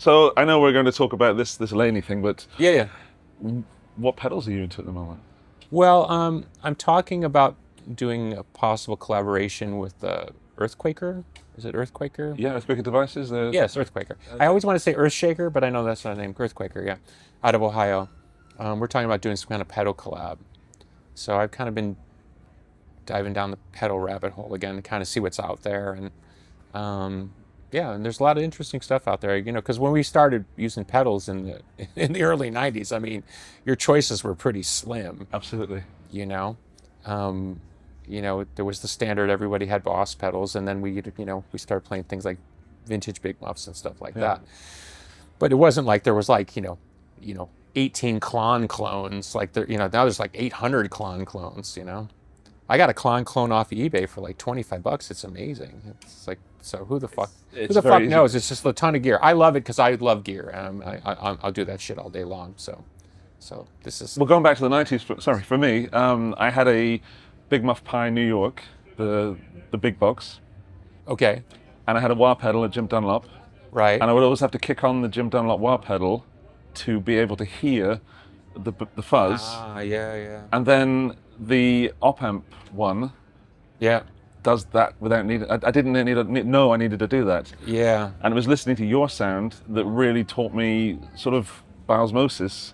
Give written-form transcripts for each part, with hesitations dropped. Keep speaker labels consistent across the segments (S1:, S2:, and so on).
S1: So I know we're going to talk about this Laney thing, but
S2: Yeah.
S1: what pedals are you into at the moment?
S2: Well, I'm talking about doing a possible collaboration with 𝗏𝗏𝗪𝗏𝗪𝗏𝗪. Is it 𝗏𝗏𝗪𝗏𝗪𝗏𝗪𝗏𝗪𝗏𝗪?
S1: Yeah, Earthquaker Devices.
S2: Yes, 𝗏𝗏𝗪𝗏𝗪. I always want to say 𝗏𝗏𝗪𝗏𝗪𝗏𝗪, but I know that's not a name. 𝗏𝗏𝗪𝗏𝗪, yeah. Out of Ohio. We're talking about doing some kind of pedal collab. So I've kind of been diving down the pedal rabbit hole again to kind of see what's out there. And yeah, and there's a lot of interesting stuff out there, you know, because when we started using pedals in the early 90s, I mean, your choices were pretty slim.
S1: Absolutely.
S2: You know, there was the standard, everybody had Boss pedals, and then we started playing things like vintage big muffs and stuff like that. But it wasn't like there was like, 18 Klon clones, like there, now there's like 800 Klon clones, I got a Klon clone off of eBay for like $25. It's amazing. It's like, so who the fuck knows? It's just a ton of gear. I love it because I love gear. I'll do that shit all day long. So this is...
S1: Well, going back to the 90s, sorry, for me, I had a Big Muff Pi New York, the big box.
S2: Okay.
S1: And I had a wah pedal, a Jim Dunlop.
S2: Right.
S1: And I would always have to kick on the Jim Dunlop wah pedal to be able to hear the fuzz.
S2: Yeah.
S1: And then the op-amp one does that without needing... I didn't know I needed to do that.
S2: Yeah.
S1: And it was listening to your sound that really taught me, sort of by osmosis,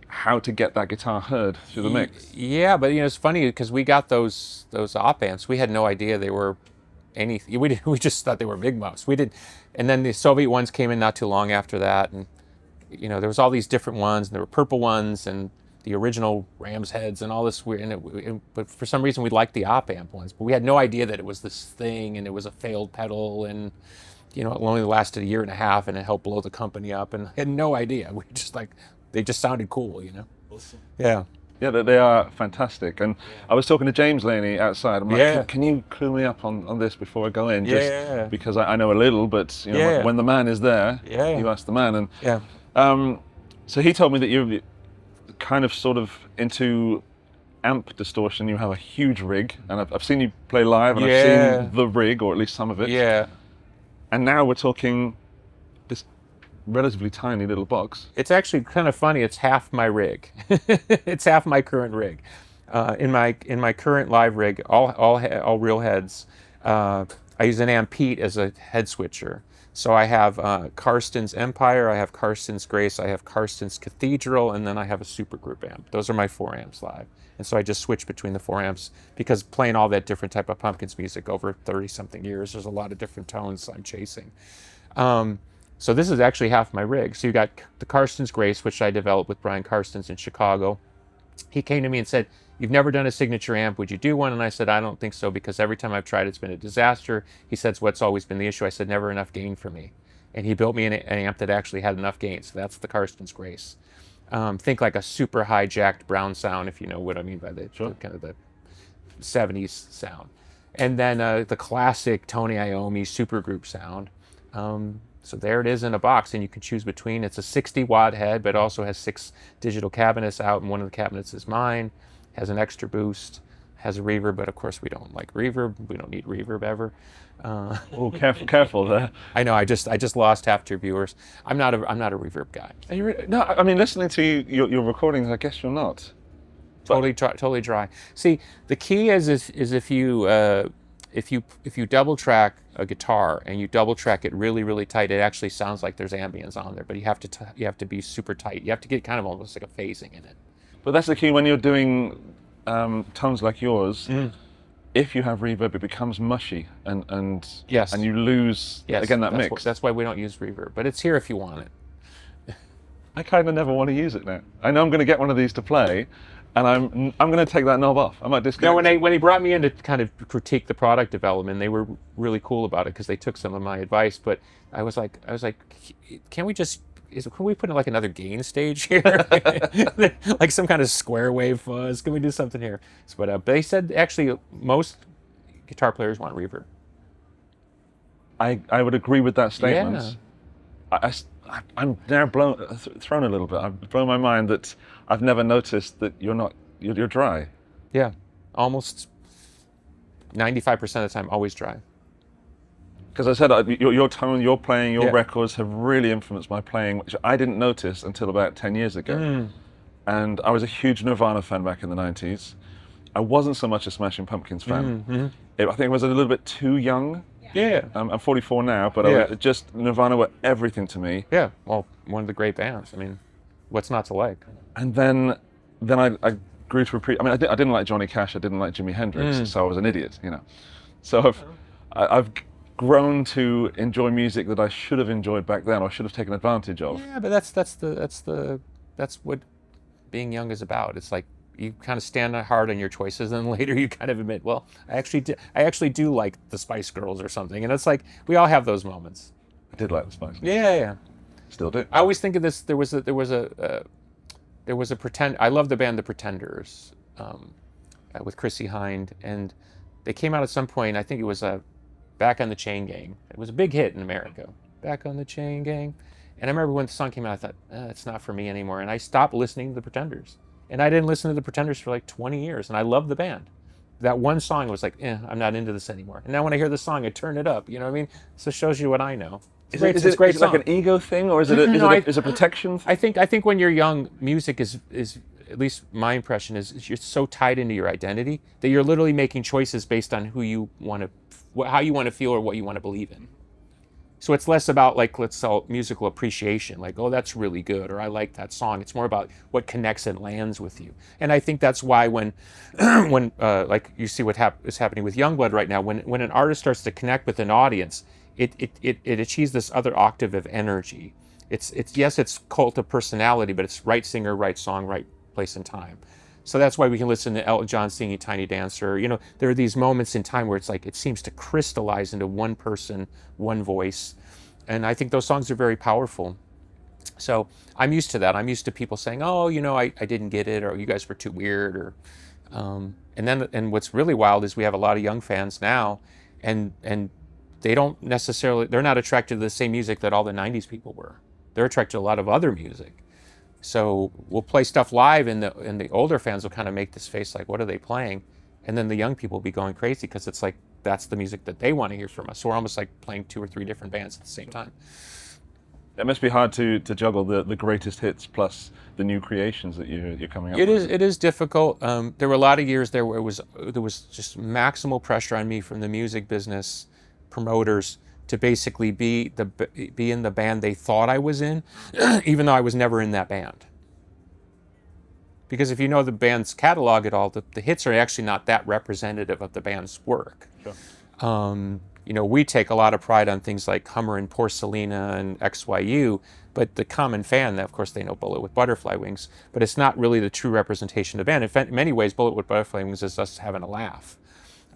S1: how to get that guitar heard through the mix.
S2: Yeah, but it's funny because we got those op amps. We had no idea they were anything. We just thought they were big muffs. We did, and then the Soviet ones came in not too long after that, and there was all these different ones, and there were purple ones, and the original Rams heads, and all this weird. But for some reason, we liked the op amp ones, but we had no idea that it was this thing, and it was a failed pedal, and it only lasted a year and a half, and it helped blow the company up, and had no idea. We just they just sounded cool,
S1: Awesome.
S2: Yeah.
S1: Yeah, they are fantastic. And I was talking to James Laney outside. I'm like, can you clue me up on this before I go in? Just because I know a little, but when the man is there, you ask the man. And so he told me that you're kind of sort of into amp distortion. You have a huge rig, and I've seen you play live, and I've seen the rig, or at least some of it.
S2: Yeah. And
S1: now we're talking this relatively tiny little box.
S2: It's actually kind of funny. It's half my rig. It's half my current rig. In my current live rig, all real heads. I use an NAMM Pete as a head switcher. So I have Karsten's Empire, I have Karsten's Grace, I have Karsten's Cathedral, and then I have a Supergroup amp. Those are my 4 amps live. And so I just switch between the 4 amps because playing all that different type of Pumpkins music over 30-something years, there's a lot of different tones I'm chasing. So this is actually half my rig. So you got the Karsten's Grace, which I developed with Brian Karstens in Chicago. He came to me and said, "You've never done a signature amp. Would you do one?" And I said, "I don't think so, because every time I've tried, it's been a disaster." He said, "What's always been the issue?" I said, "Never enough gain for me." And he built me an amp that actually had enough gain. So that's the Karsten's Grace. Think like a super high jacked Brown sound, if you know what I mean by the kind of the 70s sound. And then the classic Tony Iommi supergroup sound. So there it is in a box, and you can choose between. It's a 60-watt head, but also has 6 digital cabinets out, and one of the cabinets is mine. Has an extra boost, has a reverb, but of course we don't like reverb. We don't need reverb ever.
S1: Oh, careful there.
S2: I know. I just lost half your viewers. I'm not a reverb guy.
S1: No, I mean, listening to your recordings, I guess you're not.
S2: Totally dry. See, the key is if you double track a guitar and you double track it really, really tight, it actually sounds like there's ambience on there. But you have to be super tight. You have to get kind of almost like a phasing in it.
S1: But that's the key when you're doing tones like yours. If you have reverb, it becomes mushy, and you lose again that mix.
S2: That's why we don't use reverb. But it's here if you want it.
S1: I kind of never want to use it now. I know I'm going to get one of these to play, and I'm going to take that knob off. I might disconnect.
S2: No, when he brought me in to kind of critique the product development, they were really cool about it because they took some of my advice. But I was like, can we put in like another gain stage here? Like some kind of square wave fuzz? Can we do something here? But they said actually most guitar players want reverb.
S1: I would agree with that statement. Yeah. I'm now thrown a little bit. I've blown my mind that I've never noticed that you're dry.
S2: Yeah, almost 95% of the time, always dry.
S1: Because I said your tone, your playing, your records have really influenced my playing, which I didn't notice until about 10 years ago. And I was a huge Nirvana fan back in the 90s. I wasn't so much a Smashing Pumpkins fan. I think I was a little bit too young.
S2: Yeah.
S1: I'm 44 now, but Nirvana were everything to me.
S2: Yeah, well, one of the great bands. I mean, what's not to like?
S1: And then I grew to appreciate. I mean, I didn't like Johnny Cash. I didn't like Jimi Hendrix, so I was an idiot, you know. So I've grown to enjoy music that I should have enjoyed back then, or should have taken advantage of.
S2: Yeah, but that's what being young is about. It's like you kind of stand hard on your choices, and later you kind of admit, well, I actually do like the Spice Girls or something. And it's like we all have those moments.
S1: I did like the Spice Girls.
S2: Yeah.
S1: Still do.
S2: I always think of this. There was a Pretend. I love the band The Pretenders with Chrissie Hynde, and they came out at some point. I think it was Back on the Chain Gang. It was a big hit in America. Back on the Chain Gang. And I remember when the song came out, I thought, it's not for me anymore. And I stopped listening to The Pretenders. And I didn't listen to The Pretenders for like 20 years. And I loved the band. That one song was like, I'm not into this anymore. And now when I hear the song, I turn it up. You know what I mean? So it shows you what I know.
S1: Is it like an ego thing, or is it a protection thing?
S2: I think when you're young, music is at least my impression is you're so tied into your identity that you're literally making choices based on who you want to, how you want to feel or what you want to believe in. So it's less about like, let's call it musical appreciation, like, oh, that's really good, or I like that song. It's more about what connects and lands with you. And I think that's why when like you see what is happening with Youngblood right now, when an artist starts to connect with an audience, it achieves this other octave of energy. It's cult of personality, but it's right singer, right song, right place and time. So that's why we can listen to Elton John singing Tiny Dancer. You know, there are these moments in time where it's like it seems to crystallize into one person, one voice. And I think those songs are very powerful. So I'm used to that. I'm used to people saying, oh, you know, I didn't get it, or you guys were too weird, or and what's really wild is we have a lot of young fans now, and they're not attracted to the same music that all the 90s people were. They're attracted to a lot of other music. So we'll play stuff live, and the older fans will kind of make this face like, what are they playing? And then the young people will be going crazy because it's like, that's the music that they want to hear from us. So we're almost like playing 2 or 3 different bands at the same time.
S1: It must be hard to juggle the greatest hits plus the new creations that you're coming up with.
S2: It is difficult. There were a lot of years there where there was just maximal pressure on me from the music business promoters to basically be in the band they thought I was in, even though I was never in that band. Because if you know the band's catalog at all, the hits are actually not that representative of the band's work. Sure. You know, we take a lot of pride on things like Hummer and Porcelina and XYU, but the common fan, of course, they know Bullet with Butterfly Wings, but it's not really the true representation of the band. In many ways, Bullet with Butterfly Wings is us having a laugh.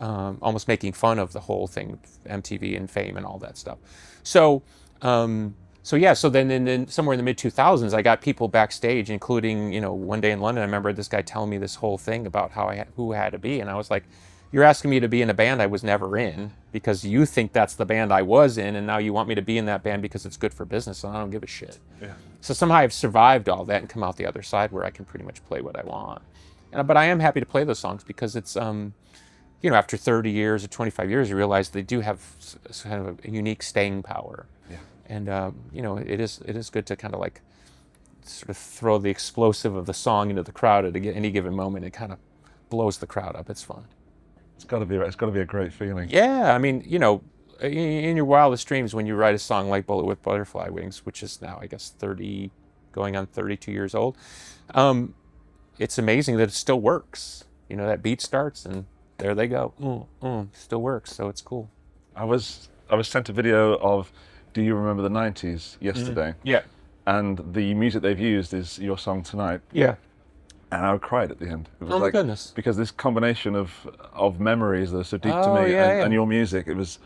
S2: Almost making fun of the whole thing, MTV and Fame and all that stuff. So then somewhere in the mid-2000s, I got people backstage, including, you know, one day in London, I remember this guy telling me this whole thing about who I had to be, and I was like, you're asking me to be in a band I was never in because you think that's the band I was in, and now you want me to be in that band because it's good for business, and I don't give a shit. Yeah. So somehow I've survived all that and come out the other side where I can pretty much play what I want. But I am happy to play those songs because it's, you know, after 30 years or 25 years, you realize they do have kind of a unique staying power. Yeah. And, you know, it is good to kind of like sort of throw the explosive of the song into the crowd at any given moment. It kind of blows the crowd up. It's fun.
S1: It's got to be a great feeling.
S2: Yeah, I mean, you know, in your wildest dreams, when you write a song like Bullet with Butterfly Wings, which is now, I guess, going on 32 years old, it's amazing that it still works. You know, that beat starts and there they go. Still works, so it's cool.
S1: I was sent a video of Do You Remember the 90s yesterday?
S2: Yeah.
S1: And the music they've used is your song Tonight.
S2: Yeah.
S1: And I cried at the end. It was
S2: my goodness.
S1: Because this combination of memories that are so deep to me and your music, it was,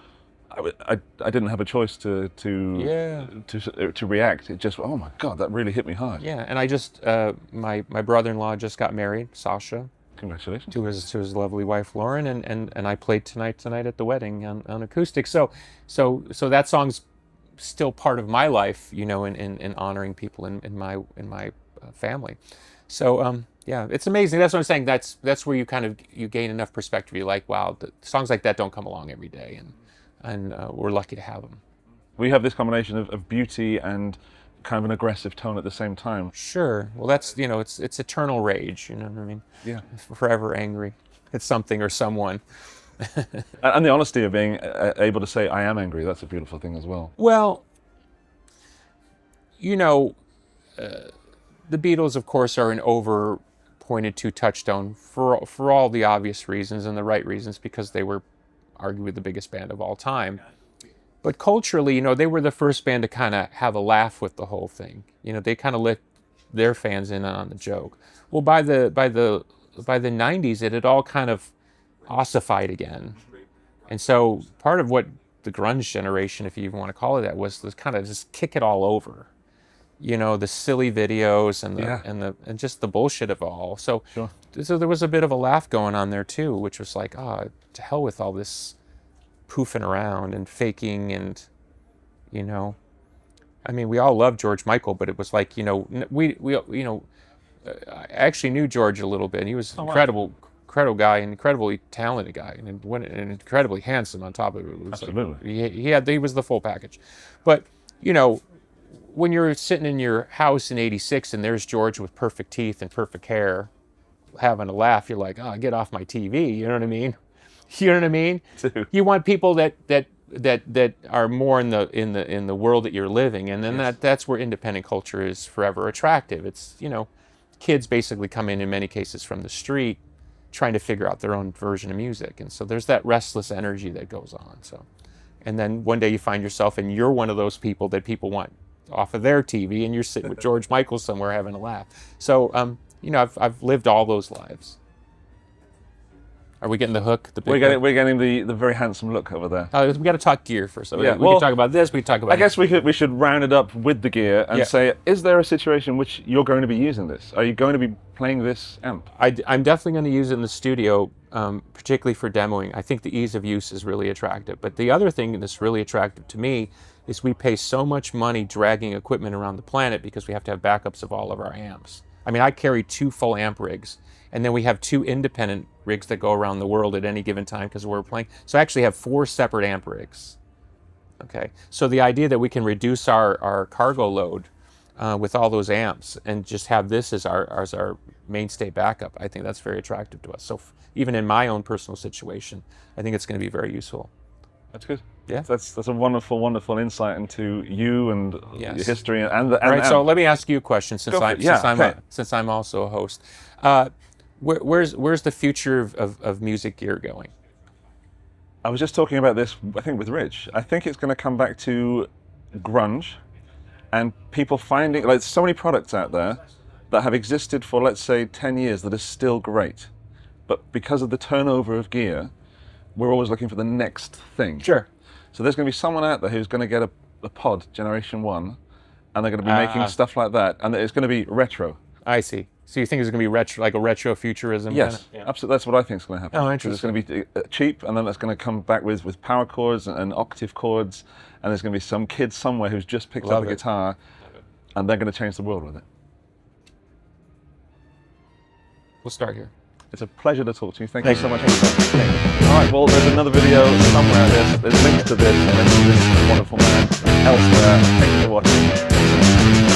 S1: I didn't have a choice to react. It just, oh my God, that really hit me hard.
S2: Yeah, and I just, my brother-in-law just got married, Sasha.
S1: Congratulations.
S2: To his lovely wife Lauren, and I played tonight at the wedding on acoustic. So that song's still part of my life, you know, in honoring people in my family. So yeah, it's amazing. That's what I'm saying. That's where you gain enough perspective. You're like, wow, the songs like that don't come along every day, and and we're lucky to have them.
S1: We have this combination of beauty and kind of an aggressive tone at the same time.
S2: Sure. Well, that's, you know, it's eternal rage, you know what I mean?
S1: Yeah.
S2: Forever angry at something or someone.
S1: And the honesty of being able to say, I am angry, that's a beautiful thing as well.
S2: Well, you know, the Beatles, of course, are an over-pointed to touchstone for all the obvious reasons and the right reasons, because they were arguably the biggest band of all time. But culturally, you know, they were the first band to kind of have a laugh with the whole thing. You know, they kind of let their fans in on the joke. Well, by the 90s, it had all kind of ossified again. And so part of what the grunge generation, if you even want to call it that, was to kind of just kick it all over. You know, the silly videos and just the bullshit of it all. So, so there was a bit of a laugh going on there too, which was like, oh, to hell with all this poofing around and faking, and, you know, I mean, we all loved George Michael, but it was like, you know, we you know, I actually knew George a little bit, and he was incredible guy, an incredibly talented guy, and incredibly handsome on top of it. It was
S1: absolutely.
S2: Like, he was the full package. But, you know, when you're sitting in your house in '86 and there's George with perfect teeth and perfect hair having a laugh, you're like, oh, get off my TV, you know what I mean? You know what I mean? You want people that are more in the world that you're living, and then that's where independent culture is forever attractive. It's, you know, kids basically come in many cases from the street, trying to figure out their own version of music, and so there's that restless energy that goes on. So, and then one day you find yourself, and you're one of those people that people want off of their TV, and you're sitting with George Michael somewhere having a laugh. So, you know, I've lived all those lives. Are we getting the hook?
S1: We're getting the very handsome look over there.
S2: We got to talk gear first. Yeah, we can talk about this. We can talk about.
S1: I guess we should round it up with the gear and say, is there a situation in which you're going to be using this? Are you going to be playing this amp?
S2: I'm definitely going to use it in the studio, particularly for demoing. I think the ease of use is really attractive. But the other thing that's really attractive to me is we pay so much money dragging equipment around the planet because we have to have backups of all of our amps. I mean, I carry 2 full amp rigs, and then we have 2 independent rigs that go around the world at any given time because we're playing. So I actually have 4 separate amp rigs. Okay, so the idea that we can reduce our cargo load with all those amps and just have this as our mainstay backup, I think that's very attractive to us. So even in my own personal situation, I think it's going to be very useful.
S1: That's good.
S2: Yeah,
S1: that's a wonderful, wonderful insight into you and your history and the.
S2: Right. So let me ask you a question, since I'm also a host. Where's the future of music gear going?
S1: I was just talking about this, I think, with Rich. I think it's going to come back to grunge, and people finding, like, so many products out there that have existed for, let's say, 10 years that are still great, but because of the turnover of gear, we're always looking for the next thing.
S2: Sure.
S1: So there's going to be someone out there who's going to get a pod, Generation 1, and they're going to be making stuff like that, and it's going to be retro.
S2: I see. So you think it's going to be retro, like a retro futurism?
S1: Yes, absolutely. That's what I think is going to happen.
S2: Oh, interesting.
S1: It's going to be cheap, and then it's going to come back with power chords and octave chords, and there's going to be some kid somewhere who's just picked up a guitar, and they're going to change the world with it.
S2: We'll start here.
S1: It's a pleasure to talk to you. Thank you so much. All right, well, there's another video somewhere. There's links to this and links to this wonderful man elsewhere. Thank you for watching.